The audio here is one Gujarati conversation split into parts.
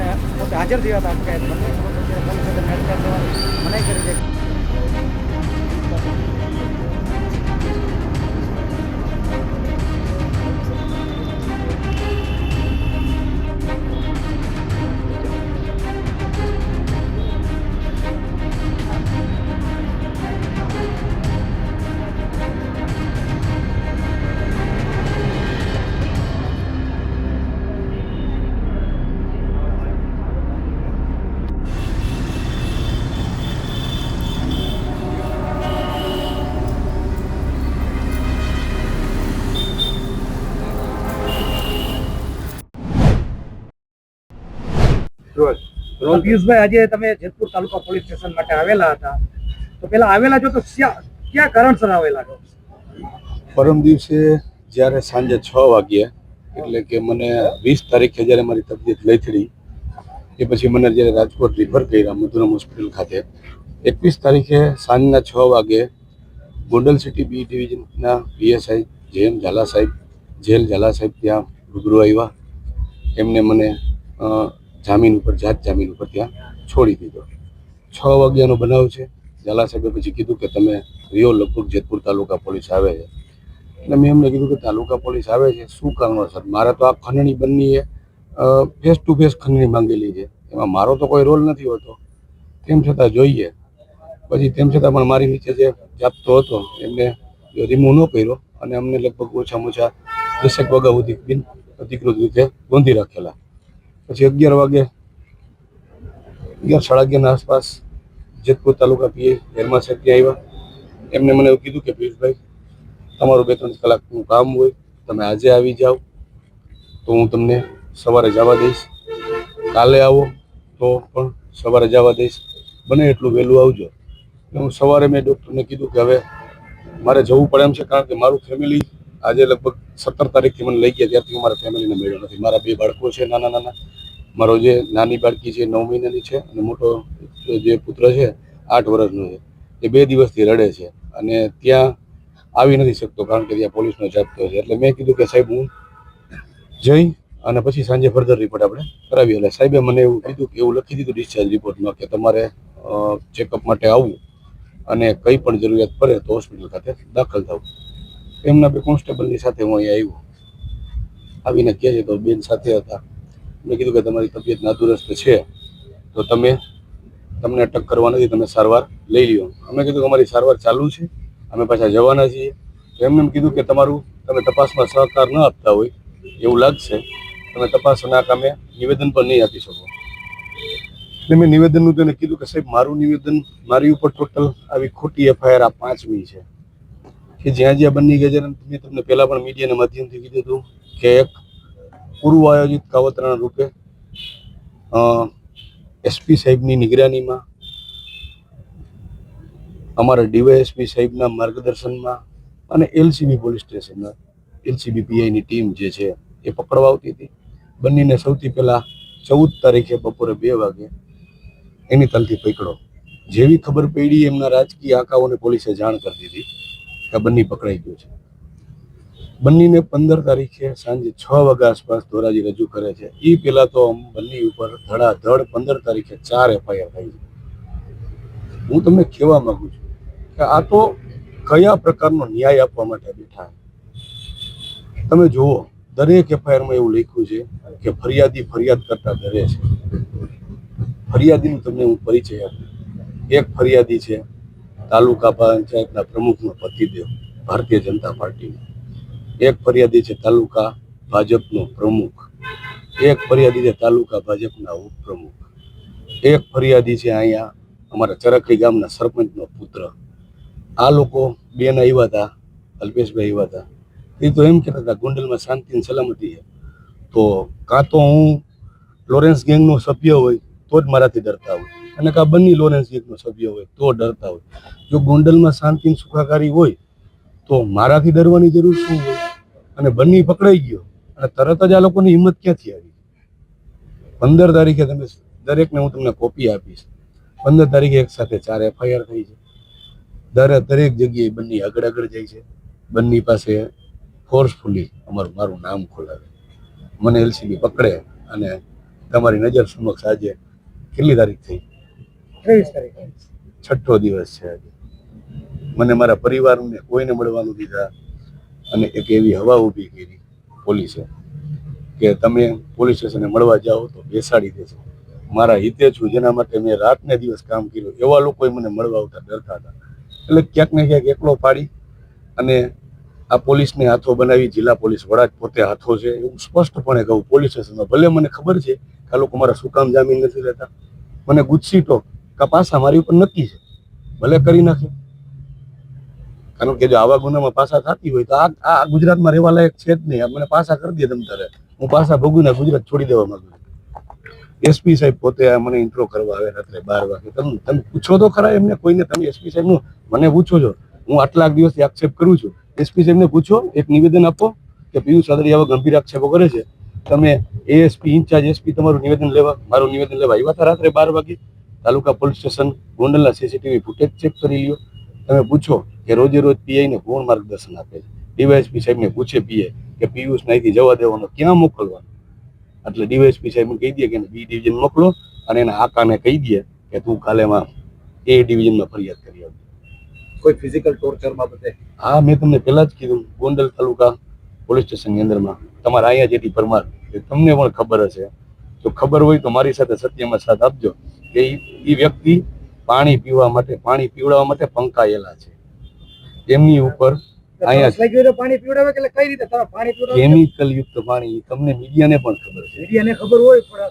અને પોતે હાજર થયા હતા પોલીસે મેડિકલ જવાની મનાઈ કરી છે. પિયુષભાઈ, આજે તમે જેતપુર તાલુકા પોલીસ સ્ટેશન માટે આવેલા હતા, તો પેલા આવેલા છો તો ક્યાં કારણસર આવેલા છો? પરમ દિવસે જ્યારે સાંજે 6 વાગ્યે, એટલે કે મને 20 તારીખે જ્યારે મારી તબિયત લથડી એ પછી મને જ્યારે રાજકોટ રિફર કર્યા મધુરમ હોસ્પિટલ ખાતે, 21 તારીખે સાંજના 6 વાગે ગોંડલ સિટી બી ડિવિઝનના પીએસઆઈ જેએમ ઝાલા સાહેબ, જેલ ઝાલા સાહેબ ત્યાં રૂબરૂ આવ્યા. એમને મને જાત જામીન ઉપર ત્યાં છોડી દીધો. 6 વાગ્યાનો બનાવ છે. ઝાલા સાહેબે પછી કીધું કે તમે રિયો લગભગ જેતપુર તાલુકા પોલીસ આવે છે. એટલે મેં એમને કીધું કે તાલુકા પોલીસ આવે છે શું કારણોસર? મારે તો આ ખંડણી બંનેએ ફેસ ટુ ફેસ ખંડણી માંગેલી છે, એમાં મારો તો કોઈ રોલ નથી હોતો. તેમ છતાં જોઈએ, પછી તેમ છતાં પણ મારી નીચે જે જાપતો હતો એમને રિમૂવ ન કર્યો અને અમને લગભગ ઓછામાં ઓછા 10 વાગ્યા સુધી બિન અધિકૃત રીતે ગોંધી રાખેલા. પછી 11 વાગે 11:30 આસપાસ જેતપુર તાલુકા પીએ હેરમા સાહેબ ત્યાં આવ્યા. એમને મને એવું કીધું કે પિયુષભાઈ, તમારું 2-3 કલાકનું કામ હોય, તમે આજે આવી જાઓ તો હું તમને સવારે જવા દઈશ, કાલે આવો તો પણ સવારે જવા દઈશ, બને એટલું વહેલું આવજો. હું સવારે મેં ડૉક્ટરને કીધું કે હવે મારે જવું પડે એમ છે, કારણ કે મારું ફેમિલી આજે લગભગ 17 તારીખથી મને લઈ ગયા ત્યારથી હું મારા ફેમિલીને મળ્યો નથી. મારા 2 બાળકો છે નાના. મારો જે નાની બાળકી છે 9 મહિનાની છે અને મોટો જે પુત્ર છે 8 વર્ષનો છે, એ 2 દિવસથી રડે છે અને ત્યાં આવી નથી શકતો કારણ કે ત્યાં પોલીસનો જાપ્તો છે. એટલે મેં કીધું કે સાહેબ હું જઈ અને પછી સાંજે ફર્ધર રિપોર્ટ આપણે કરાવીએ. એટલે સાહેબે મને એવું કીધું કે એવું લખી દીધું ડિસ્ચાર્જ રિપોર્ટમાં કે તમારે ચેકઅપ માટે આવવું અને કંઈ પણ જરૂરિયાત પડે તો હોસ્પિટલ ખાતે દાખલ થવું. એમના 2 કોન્સ્ટેબલની સાથે હું અહીંયા આવીને કહે છે તો બેન સાથે હતા. મેં કીધું કે તમારી તબિયત નાદુરસ્ત છે તો તમને અટક કરવા નથી, તમે સારવાર લઈ લ્યો. અમે કીધું કે અમારી સારવાર ચાલુ છે, અમે પાછા જવાના છીએ. તો એમને એમ કીધું કે તમે તપાસમાં સહકાર ન આપતા હોય એવું લાગશે, તમે તપાસના કામે નિવેદન પણ નહીં આપી શકો. એટલે મેં નિવેદનનું તેને કીધું કે સાહેબ મારું નિવેદન, મારી ઉપર ટોટલ આવી ખોટી એફઆઈઆર આ 5મી છે કે જ્યાં બની ગયા છે. મેં તમને પહેલાં પણ મીડિયાના માધ્યમથી કીધું હતું કે એક પૂર્વ આયોજિત કાવતરાના રૂપે એસપી સાહેબની નિગરાનીમાં, અમારા ડીવાયએસપી સાહેબના માર્ગદર્શનમાં અને એલસીબી પોલીસ સ્ટેશનના એલસીબી પીઆઈની ટીમ જે છે એ પકડવા આવતી હતી. બંનેને સૌથી પહેલાં 14 તારીખે બપોરે 2 વાગે એની તલથી પકડો. જેવી ખબર પડી એમના રાજકીય આંકાઓને પોલીસે જાણ કરી દીધી કે બંને પકડાઈ ગયું છે. બંનેને 15 તારીખે સાંજે 6 વાગ્યા આસપાસ ધોરાજી રજૂ કરે છે. એ પહેલાં તો બંને ઉપર ધડાધડ 15 તારીખે 4 એફઆઈઆર થઈ છે. હું તમને કહેવા માંગુ છું કે આ તો કયા પ્રકારનો ન્યાય આપવા માટે બેઠા. તમે જુઓ, દરેક એફઆઈઆરમાં એવું લખ્યું છે કે ફરિયાદી ફરિયાદ કરતા ડરે છે. ફરિયાદીનું તમને હું પરિચય આપું. એક ફરિયાદી છે તાલુકા પંચાયતના પ્રમુખનો પતિદેવ, ભારતીય જનતા પાર્ટીનો. એક ફરિયાદી છે તાલુકા ભાજપનો પ્રમુખ. એક ફરિયાદી છે તાલુકા ભાજપના ઉપપ્રમુખ. એક ફરિયાદી છે અહીંયા અમારા ચરખડી ગામના સરપંચનો પુત્ર. આ લોકો બેન આવ્યા હતા, અલ્પેશભાઈ આવ્યા હતા. એ તો એમ કહેતા હતા ગોંડલમાં શાંતિ અને સલામતી છે, તો કાં તો હું લોરેન્સ ગેંગનો સભ્ય હોય તો જ મારાથી ડરતા હોય, અને કાં બંને લોરેન્સ ગેંગનો સભ્ય હોય તો ડરતા હોય. જો ગોંડલમાં શાંતિ અને સુખાકારી હોય તો મારાથી ડરવાની જરૂર શું હોય? અને બંને પકડાઈ ગયો અને તરત જ આ લોકોની હિંમત ક્યાંથી આવી? 15 તારીખે તમે દરેકને હું તમને કોપી આપીશ. 15 તારીખે એક સાથે 4 એફઆઈઆર થઈ છે. દરેક જગ્યાએ બંને આગળ જાય છે. બંને પાસે ફોર્સફુલી મારું નામ ખોલાવે, મને એલસીબી પકડે અને તમારી નજર સમક્ષ આજે કેટલી તારીખ થઈ? 23 તારીખે. 6ઠ્ઠો દિવસ છે આજે. મને મારા પરિવારને કોઈને મળવાનું દીધા અને એક એવી હવા ઊભી કરી પોલીસે કે તમે પોલીસ સ્ટેશને મળવા જાઓ તો બેસાડી દેશે. મારા હિતે છું, જેના માટે મેં રાત ને દિવસ કામ કર્યું, એવા લોકોએ મને મળવા આવતા ડરતા હતા. એટલે ક્યાંક ને ક્યાંક એકલો પાડી અને આ પોલીસને હાથો બનાવી જિલ્લા પોલીસ વડા જ પોતે હાથો છે એવું સ્પષ્ટપણે કહું પોલીસ સ્ટેશનમાં. ભલે મને ખબર છે કે આ લોકો મારા શું કામ જામીન નથી લેતા, મને ગુસ્સીટો કે પાછા મારી ઉપર નક્કી છે, ભલે કરી નાખે. કારણ કે જો આવા ગુનામાં પાછા થતી હોય તો આ ગુજરાતમાં રહેવા લાયક છે જ નહીં. મને પાછા કરી દે તમ તારે, હું પાછા ભોગવીને ગુજરાત છોડી દેવા માંગુ છું. એસપી સાહેબ પોતે મને ઇન્ટ્રો કરવા આવે રાત્રે 12 વાગે. તમે પૂછો તો ખરા એમને, કોઈને તમે એસપી સાહેબનું મને પૂછો છો, હું આટલા દિવસથી આક્ષેપ કરું છું. એસપી સાહેબને પૂછો, એક નિવેદન આપો કે પિયુષ રાદડિયા આવા ગંભીર આક્ષેપો કરે છે, તમે એએસપી ઇન્ચાર્જ એસપી તમારું નિવેદન લેવા, મારું નિવેદન લેવા આવ્યા હતા રાત્રે 12 વાગે. તાલુકા પોલીસ સ્ટેશન ગોંડલના સીસીટીવી ફૂટેજ ચેક કરી લ્યો. તમે પૂછો કે રોજે રોજ પીઆઈને કોણ માર્ગદર્શન આપે છે. ડીવાયએસપી સાહેબને પૂછે પીઆઈ કે પિયુષ અહીંથી જવા દેવાનો, ક્યાં મોકલવાનો. એટલે ડીવાયએસપી સાહેબને કહી દે કે બી ડિવિઝન મોકલો અને એના આકાને કહી દે કે તું કાલેમાં એ ડિવિઝનમાં ફરિયાદ કરી આવજો. કોઈ ફિઝિકલ ટોર્ચર બાબતે? હા, મેં તમને પહેલા જ કીધું, ગોંડલ તાલુકા પોલીસ સ્ટેશનની અંદરમાં તમારા અહીંયા જેટી પરમાર, તમને પણ ખબર હશે. જો ખબર હોય તો મારી સાથે સત્યમાં સાથ આપજો કે એ વ્યક્તિ પાણી પીવડાવવા માટે પંકાયેલા છે. એમની ઉપર અહીંયા પાણી પીવડાવે કે કઈ રીતે તમે પાણી પીવડાવો? કેમિકલ યુક્ત પાણી, તમને મીડિયાને પણ ખબર છે. મીડિયાને ખબર હોય પણ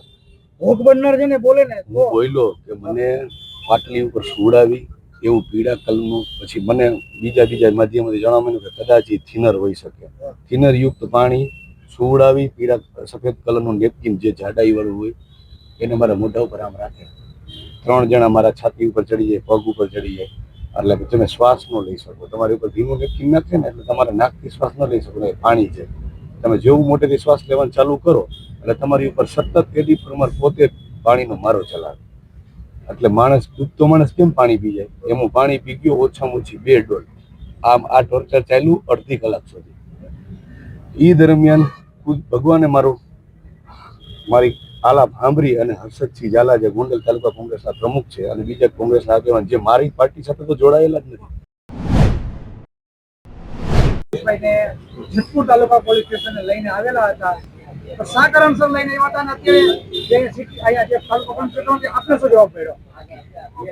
ભોગ બનનાર છે ને બોલે ને હું બોલ્યો કે મને પાટલી ઉપર સુવડાવી એવું પીળા કલરનું, પછી મને બીજા માધ્યમથી જાણવા મળ્યું કે કદાચ એ થિનર હોઈ શકે. થિનર યુક્ત પાણી સુવડાવી પીળા સફેદ કલરનું નેપકિન જે જાડાઈ વાળું હોય એને મારા મોઢા ઉપર આમ રાખે. 3 જણા મારા છાતી ઉપર ચડી જાય, પગ ઉપર ચડી જાય, એટલે કે તમે શ્વાસ ન લઈ શકો. તમારી ઉપર ધીમું નેપકિન નાખે ને એટલે તમારા નાકથી શ્વાસ ન લઈ શકો. એ પાણી છે. તમે જેવું મોટેથી શ્વાસ લેવાનું ચાલુ કરો એટલે તમારી ઉપર સતત કેદી પરમાર પોતે પાણીનો મારો ચલાવે. એટલે માણસ, ડૂબતો માણસ કેમ પાણી પી જાય, એમ પાણી પી ગયો ઓછામાં ઓછી 2 ડોલ. આ ટોર્ચર ચાલ્યું અડધી કલાક સુધી. એ દરમિયાન ભગવાને મારી આલાપ સાંભળી અને હર્ષદસિંહ ઝાલા જે ગોંડલ તાલુકા કોંગ્રેસના પ્રમુખ છે અને બીજા કોંગ્રેસના આગેવાન જે મારી પાર્ટી સાથે તો જોડાયેલા જ નથી. જેતપુર તાલુકા પોલીસ સ્ટેશને લઈને આવેલા હતા, તો શા કારણસર લઈને આવ્યા હતા અને અત્યારે જે સિટી અહીંયા જે તાલુકા પંચાયત આપને શું જવાબ મળ્યો?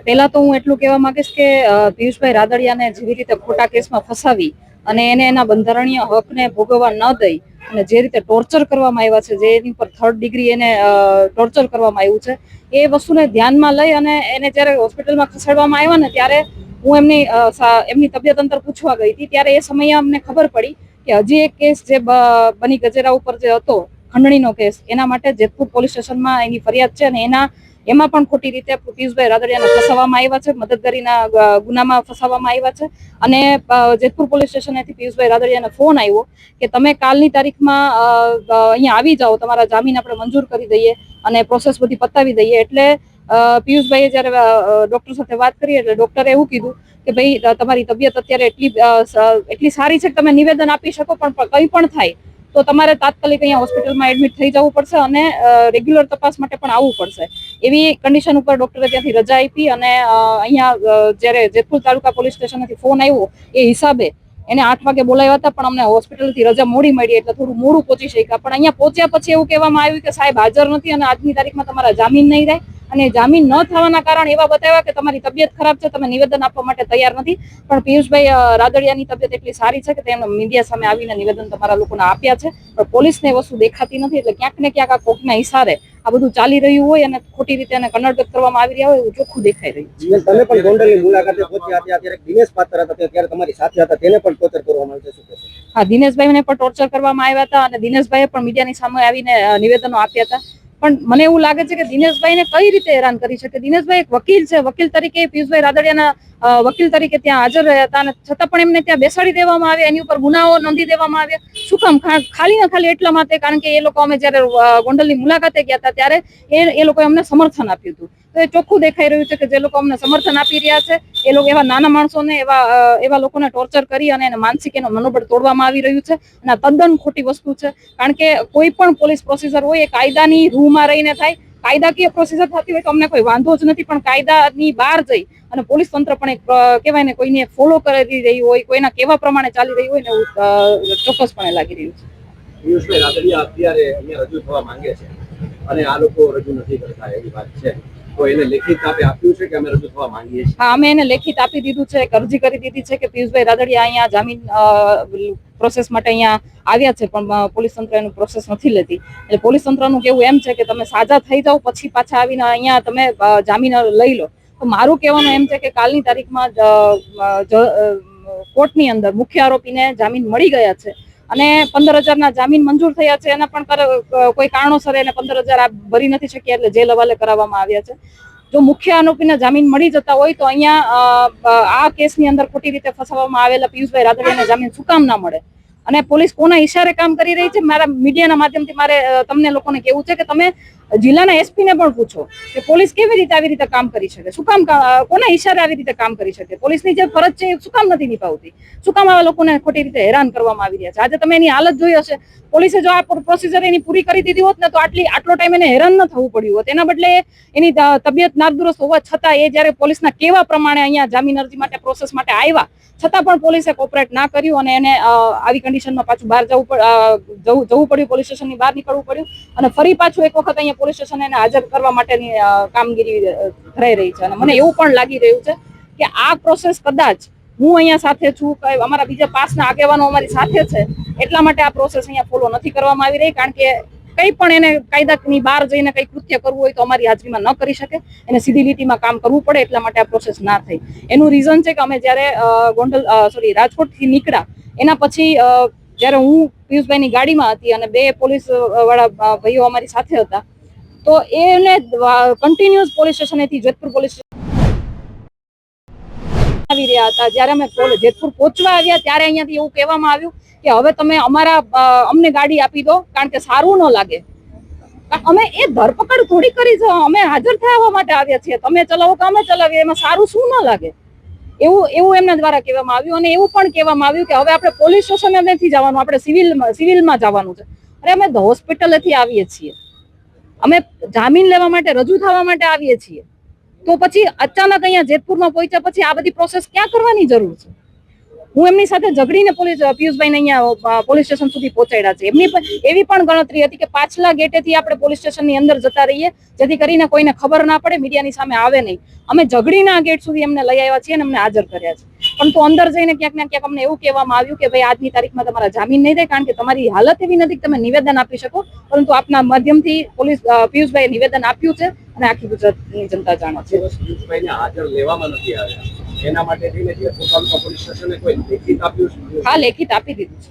પહેલા તો હું એટલું કહેવા માંગીશ કે પિયુષભાઈ રાદડિયાને જેવી રીતે ખોટા કેસમાં ફસાવી અને એને એના બંધારણીય હકને ભોગવવા ન દઈ અને જે રીતે ટોર્ચર કરવામાં આવ્યા છે, જે એની પર 3rd ડિગ્રી એને ટોર્ચર કરવામાં આવ્યું છે, એ વસ્તુને ધ્યાનમાં લઈ અને એને જ્યારે હોસ્પિટલમાં ખસેડવામાં આવ્યા ને ત્યારે હું એમની તબિયત અંતર પૂછવા ગઈ હતી. ત્યારે એ સમયે અમને ખબર પડી કે હજી એક કેસ જે બની ગજેરા ઉપર જે હતો, ખંડણીનો કેસ, એના માટે જેતપુર પોલીસ સ્ટેશનમાં એની ફરિયાદ છે અને એમાં પણ ખોટી રીતે પિયુષભાઈ રાદડિયાને ફસાવવામાં આવ્યા છે, મદદગારીના ગુનામાં ફસાવવામાં આવ્યા છે. અને જેતપુર પોલીસ સ્ટેશનેથી પિયુષભાઈ રાદડિયાને ફોન આવ્યો કે તમે કાલની તારીખમાં અહીંયા આવી જાઓ, તમારા જામીન આપણે મંજૂર કરી દઈએ અને પ્રોસેસ બધી પતાવી દઈએ. એટલે પિયુષભાઈએ જ્યારે ડોક્ટર સાથે વાત કરી એટલે ડોક્ટરે એવું કીધું કે ભાઈ તમારી તબિયત અત્યારે એટલી સારી છે કે તમે નિવેદન આપી શકો, પણ કંઈ પણ થાય તો તમારે તાત્કાલિક અહીંયા હોસ્પિટલમાં એડમિટ થઈ જવું પડશે અને રેગ્યુલર તપાસ માટે પણ આવવું પડશે. એવી કન્ડિશન ઉપર ડોક્ટરે ત્યાંથી રજા આપી અને અહીંયા જ્યારે જેતપુર તાલુકા પોલીસ સ્ટેશનથી ફોન આવ્યો એ હિસાબે એને 8 વાગે બોલાવ્યા હતા, પણ અમને હોસ્પિટલથી રજા મોડી મળી એટલે થોડું મોડું પહોંચી શક્યા. પણ અહીંયા પહોંચ્યા પછી એવું કહેવામાં આવ્યું કે સાહેબ હાજર નથી અને આજની તારીખમાં તમારા જામીન નહીં રહે. અને જામીન ન થવાના કારણ એવા બતાવ્યા કે તમારી તબિયત ખરાબ છે, તમે નિવેદન આપવા માટે તૈયાર નથી. પણ પિયુષભાઈ રાદડિયાની તબિયત એટલી સારી છે કે તેમને મીડિયા સામે આવીને નિવેદન તમારા લોકોને આપ્યા છે, પણ પોલીસને વસ્તુ દેખાતી નથી. એટલે ક્યાંક ને ક્યાંક આ કોકના ઇશારે આ બધું ચાલી રહ્યું હોય અને ખોટી રીતે એને કન્નડગત કરવામાં આવી રહ્યા હોય એવું ચોખ્ખું દેખાઈ રહ્યું છે. તમે પણ ગોંડલની મુલાકાતે પહોંચ્યા હતા, ત્યારે દિનેશ પાત્ર હતા, ત્યારે તમારી સાથે હતા, તેને પણ ટોર્ચર કરવામાં આવ્યું છે, શું કહેશો? હા, દિનેશભાઈને પણ ટોર્ચર કરવામાં આવ્યા હતા અને દિનેશભાઈએ પણ મીડિયાની સામે આવીને નિવેદનો આપ્યા હતા. પણ મને એવું લાગે છે કે દિનેશભાઈને કઈ રીતે હેરાન કરી શકે. દિનેશભાઈ એક વકીલ છે, વકીલ તરીકે પિયુષભાઈ રાદડિયાના વકીલ તરીકે ત્યાં હાજર રહ્યા હતા અને છતાં પણ એમને ત્યાં બેસાડી દેવામાં આવ્યા, એની ઉપર ગુનાઓ નોંધી દેવામાં આવ્યા. શું કામ? ખાલી ને ખાલી એટલા માટે કારણ કે એ લોકો અમે જ્યારે ગોંડલની મુલાકાતે ગયા હતા ત્યારે એ લોકોએ અમને સમર્થન આપ્યું હતું. તો એ ચોખ્ખું દેખાઈ રહ્યું છે કે જે લોકો અમને સમર્થન આપી રહ્યા છે એ લોકો એવા નાના માણસોને એવા લોકોને ટોર્ચર કરી અને એને માનસિક એનું મનોબળ તોડવામાં આવી રહ્યું છે અને આ તદ્દન ખોટી વસ્તુ છે. કારણ કે કોઈ પણ પોલીસ પ્રોસિજર હોય એ કાયદાની રૂમાં રહીને થાય. કાયદાકીય પ્રોસિજર થતી હોય તો અમને કોઈ વાંધો જ નથી, પણ કાયદાની બહાર જઈ અને પોલીસ તંત્ર પણ એક કહેવાય ને કોઈને ફોલો કરી રહી હોય, કોઈના કેવા પ્રમાણે ચાલી રહી હોય ને એવું ચોક્કસપણે લાગી રહ્યું છે. પિયુષભાઈ રાદડિયા અત્યારે અહીંયા રજૂ થવા માંગે છે અને આ લોકો રજૂ નથી કરતા એવી વાત છે, તો એને લેખિત આપે આપ્યું છે કે અમે રજૂ થવા માંગીએ છીએ? હા, અમે એને લેખિત આપી દીધું છે, એક અરજી કરી દીધી છે કે પિયુષભાઈ રાદડિયા અહીંયા જામીન પ્રોસેસ માટે અહીંયા આવ્યા છે પણ પોલીસ તંત્ર એનું પ્રોસેસ નથી લેતી. એટલે પોલીસ તંત્રનું કેવું એમ છે કે તમે સાજા થઈ જાઓ પછી પાછા આવીને અહીંયા તમે જામીન લઈ લો. તો મારું કહેવાનું એમ છે કે કાલની તારીખમાં કોર્ટની અંદર મુખ્ય આરોપીને જામીન મળી ગયા છે અને 15,000ના જામીન મંજૂર થયા છે. એના પણ કોઈ કારણોસર એને 15,000 ભરી નથી શક્યા એટલે જેલ હવાલે કરાવવામાં આવ્યા છે. જો મુખ્ય આરોપીને જામીન મળી જતા હોય તો અહીંયા આ કેસની અંદર ખોટી રીતે ફસાવવામાં આવેલા પિયુષભાઈ રાદડિયાને જામીન શું કામ ના મળે? અને પોલીસ કોના ઈશારે કામ કરી રહી છે? મારા મીડિયાના માધ્યમથી મારે તમને લોકોને કહેવું છે કે તમે જિલ્લાના એસપીને પણ પૂછો કે પોલીસ કેવી રીતે આવી રીતે કામ કરી શકે, શું કામ કોના ઈશારે આવી રીતે કામ કરી શકે? પોલીસની જે ફરજ છે એ શું કામ નથી નિભાવતી? શું કામ આવા લોકોને ખોટી રીતે હેરાન કરવામાં આવી રહ્યા છે? આજે તમે એની હાલત જોઈ હશે. પોલીસે જો આ પ્રોસિજર એની પૂરી કરી દીધી હોત ને તો આટલો ટાઈમ એને હેરાન ન થવું પડ્યું હોત. એના બદલે એની તબિયત નાદુરસ્ત હોવા છતાં એ જ્યારે પોલીસના કેવા પ્રમાણે અહીંયા જામીન અરજી માટે પ્રોસેસ માટે આવ્યા છતાં પણ પોલીસે કોઓપરેટ ના કર્યું અને એને આવી કન્ડિશનમાં પાછું બહાર જવું પડ્યું, પોલીસ સ્ટેશનની બહાર નીકળવું પડ્યું અને ફરી પાછું એક વખત અહીંયા પોલીસ સ્ટેશન એને હાજર કરવા માટેની કામગીરી ધરાઈ રહી છે. અને મને એવું પણ લાગી રહ્યું છે કે આ પ્રોસેસ કદાચ હું અહીંયા સાથે છું, અમારા બીજા પાસના આગેવાનો અમારી સાથે છે એટલા માટે આ પ્રોસેસ અહીંયા ફોલો નથી કરવામાં આવી રહી. કારણ કે કંઈ પણ એને કાયદાની બહાર જઈને કંઈ કૃત્ય કરવું હોય તો અમારી હાજરીમાં ન કરી શકે, એને સીધી લીટીમાં કામ કરવું પડે એટલા માટે આ પ્રોસેસ ના થઈ. એનું રીઝન છે કે અમે જ્યારે રાજકોટથી નીકળ્યા એના પછી જ્યારે હું પિયુષભાઈની ગાડીમાં હતી અને 2 પોલીસ વાળા ભાઈઓ અમારી સાથે હતા તો એને કન્ટિન્યુઅસ પોલીસ સ્ટેશનેથી જેતપુર પોલીસ આવી રહ્યા હતા. જ્યારે અમે જેતપુર પહોંચવા આવ્યા ત્યારે અહીંયાથી એવું કહેવામાં આવ્યું કે હવે તમે અમને ગાડી આપી દો કારણ કે સારું ન લાગે. અમે એ ધરપકડ થોડી કરી છે, અમે હાજર થવા માટે આવ્યા છીએ. તમે ચલાવો કે અમે ચલાવીએ એમાં સારું શું ન લાગે એવું એમના દ્વારા કહેવામાં આવ્યું. અને એવું પણ કહેવામાં આવ્યું કે હવે આપણે પોલીસ સ્ટેશને નથી જવાનું, આપણે સિવિલમાં જવાનું છે. અરે અમે હોસ્પિટલેથી આવીએ છીએ, અમે જામીન લેવા માટે રજૂ થવા માટે આવીએ છીએ, તો પછી અચાનક અહીંયા જેતપુરમાં પહોંચ્યા પછી આ બધી પ્રોસેસ ક્યાં કરવાની જરૂર છે? હું એમની સાથે ઝઘડીને પિયુષભાઈને અહીંયા પોલીસ સ્ટેશન સુધી પહોંચાડ્યા છે. એમની એવી પણ ગણતરી હતી કે પાછલા ગેટેથી આપણે પોલીસ સ્ટેશનની અંદર જતા રહીએ જેથી કરીને કોઈને ખબર ના પડે, મીડિયાની સામે આવે નહીં. અમે ઝઘડીને આ ગેટ સુધી એમને લઈ આવ્યા છીએ અને અમને હાજર કર્યા છે. પરંતુ અંદર જઈને ક્યાંક ને ક્યાંક અમને એવું કહેવામાં આવ્યું કે ભાઈ આજની તારીખમાં તમારા જામીન નહીં થાય કારણ કે તમારી હાલત એવી નથી કે તમે નિવેદન આપી શકો. પરંતુ આપના માધ્યમથી પિયુષભાઈએ નિવેદન આપ્યું છે અને આખી ગુજરાતની જનતા જાણે છે. પિયુષભાઈને હાજર લેવામાં નથી આવ્યા એના માટે થઈને જે પોલીસ સ્ટેશને કોઈ લેખિત આપ્યું છે? હા, લેખિત આપી દીધું છે.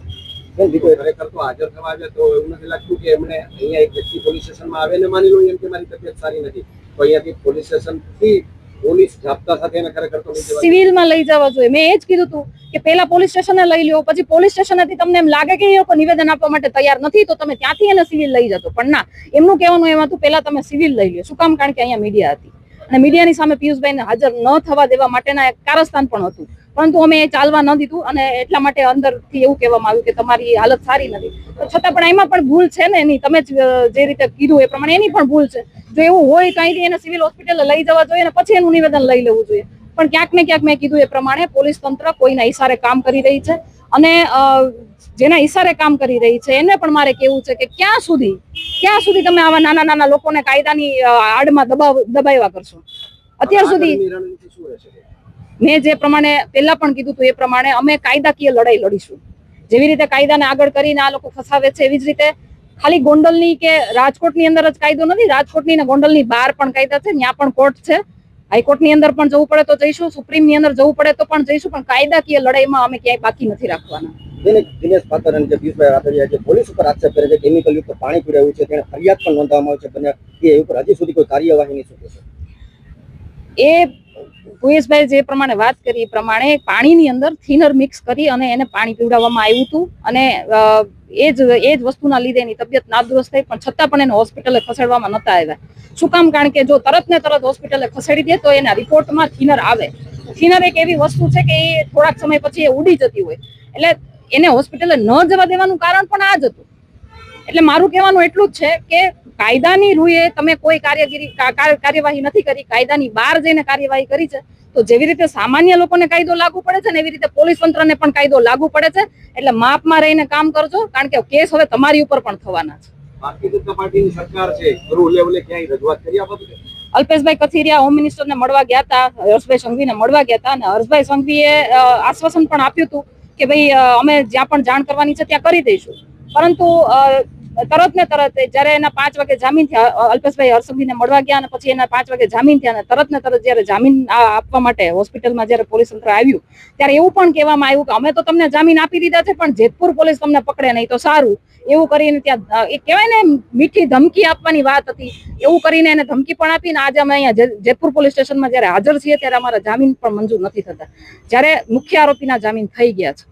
ખરેખર તો હાજર થવા આવ્યા તો એવું નથી લાગતું કે એમણે અહીંયા એક વ્યક્તિ પોલીસ સ્ટેશનમાં આવે ને માની લો એમ કે મારી તબિયત સારી નથી તો અહીંયાથી પોલીસ સ્ટેશનથી પોલીસ જાપ્તા સાથે એને ખરેખર તો સિવિલમાં લઈ જવા જોઈએ. મેં એ જ કીધું હતું કે પહેલા પોલીસ સ્ટેશને લઈ લ્યો, પછી પોલીસ સ્ટેશનેથી તમને એમ લાગે કે એ લોકો નિવેદન આપવા માટે તૈયાર નથી તો તમે ત્યાંથી એને સિવિલ લઈ જતો. પણ ના, એમનું કહેવાનું એમ હતું પહેલા તમે સિવિલ લઈ લ્યો. શું કામ? કારણ કે અહીંયા મીડિયા હતી અને મીડિયાની સામે પિયુષભાઈને હાજર ન થવા દેવા માટેના એક કારસ્તાન પણ હતું. પરંતુ અમે એ ચાલવા ન દીધું અને એટલા માટે અંદરથી એવું કહેવામાં આવ્યું કે તમારી હાલત સારી નથી. તો છતાં પણ એમાં પણ ભૂલ છે ને એની, તમે જે રીતે કીધું એ પ્રમાણે એની પણ ભૂલ છે. જો એવું હોય તો અહીંથી એને સિવિલ હોસ્પિટલે લઈ જવા જોઈએ અને પછી એનું નિવેદન લઈ લેવું જોઈએ. પણ ક્યાંક ને ક્યાંક મેં કીધું એ પ્રમાણે પોલીસ તંત્ર કોઈના ઈશારે કામ કરી રહી છે અને જેના ઈશારે કામ કરી રહી છે એને પણ મારે કહેવું છે કે ક્યાં સુધી તમે આવા નાના નાના લોકોને કાયદાની આડમાં દબાવ્યા કરશો? અત્યાર સુધી મેં જે પ્રમાણે પહેલા પણ કીધું હતું એ પ્રમાણે અમે કાયદાકીય લડાઈ લડીશું. જેવી રીતે કાયદાને આગળ કરીને આ લોકો ફસાવે છે એવી જ રીતે ખાલી ગોંડલની કે રાજકોટની અંદર જ કાયદો નથી, રાજકોટની ને ગોંડલની બહાર પણ કાયદા છે, ત્યાં પણ કોર્ટ છે. હાઈકોર્ટની અંદર પણ જવું પડે તો જઈશું, સુપ્રીમની અંદર જવું પડે તો પણ જઈશું, પણ કાયદાકીય લડાઈમાં અમે ક્યાંય બાકી નથી રાખવાના. દિનેશ પાત્ર અને પિયુષભાઈ રાદડિયા જે પોલીસ ઉપર આક્ષેપ કરે છે કેમિકલ યુક્ત પાણી પીવડાવ્યું છે તેને ફરિયાદ પણ નોંધવામાં આવી છે, પણ એ ઉપર હજી સુધી કોઈ કાર્યવાહી નહીં શું છે? એ ભુયેશભાઈ જે પ્રમાણે વાત કરી એ પ્રમાણે પાણીની અંદર થિનર મિક્સ કરી અને એને પાણી પીવડાવવામાં આવ્યું હતું અને એ જ વસ્તુના લીધે એની તબિયત નાદુરસ્ત થઈ, પણ છતાં પણ એને હોસ્પિટલે ખસેડવામાં નતા આવ્યા. શું કામ? કારણ કે જો તરત ને તરત હોસ્પિટલે ખસેડી દે તો એના રિપોર્ટમાં થિનર આવે. થિનર એક એવી વસ્તુ છે કે એ થોડાક સમય પછી એ ઉડી જતી હોય, એટલે એને હોસ્પિટલે ન જવા દેવાનું કારણ પણ આ જ હતું. એટલે મારું કહેવાનું એટલું જ છે કે કાયદાની રૂએ તમે કોઈ કાર્યવાહી નથી કરી, કાયદાની બહાર જઈને કાર્યવાહી કરી છે. તો જેવી રીતે સામાન્ય લોકોને કાયદો લાગુ પડે છે ને એવી રીતે પોલીસ તંત્રને પણ કાયદો લાગુ પડે છે. એટલે માપમાં રહીને કામ કરજો, કારણ કે કેસ હવે તમારી ઉપર પણ થવાના છે. ભારતીય જનતા પાર્ટીની સરકાર છે, ગૃહ લેવલે ક્યાંય રજૂઆત કરી આ બાબતે? અલ્પેશભાઈ કથિરિયા હોમ મિનિસ્ટરને મળવા ગયા હતા, હર્ષભાઈ સંઘવીને મળવા ગયા હતા, અને હર્ષભાઈ સંઘવીએ આશ્વાસન પણ આપ્યું હતું કે ભાઈ અમે જ્યાં પણ જાણ કરવાની છે ત્યાં કરી દઈશું. પરંતુ તરત ને તરત જયારે એના 5 વાગે જામીન થયા, અલ્પેશભાઈ હર્ષભાઈને મળવા ગયા અને પછી એના 5 વાગે જામીન થયા, અને તરત ને તરત જયારે જામીન આપવા માટે હોસ્પિટલમાં જયારે પોલીસ તંત્ર આવ્યું ત્યારે એવું પણ કહેવામાં આવ્યું કે અમે તો તમને જામીન આપી દીધા છે, પણ જેતપુર પોલીસ તમને પકડે નહીં તો સારું. એવું કરીને ત્યાં એ કહેવાય ને મીઠી ધમકી આપવાની વાત હતી, એવું કરીને એને ધમકી પણ આપીને આજે અમે અહીંયા જેતપુર પોલીસ સ્ટેશનમાં જયારે હાજર છીએ ત્યારે અમારા જામીન પણ મંજૂર નથી થતા, જ્યારે મુખ્ય આરોપીના જામીન થઈ ગયા છે.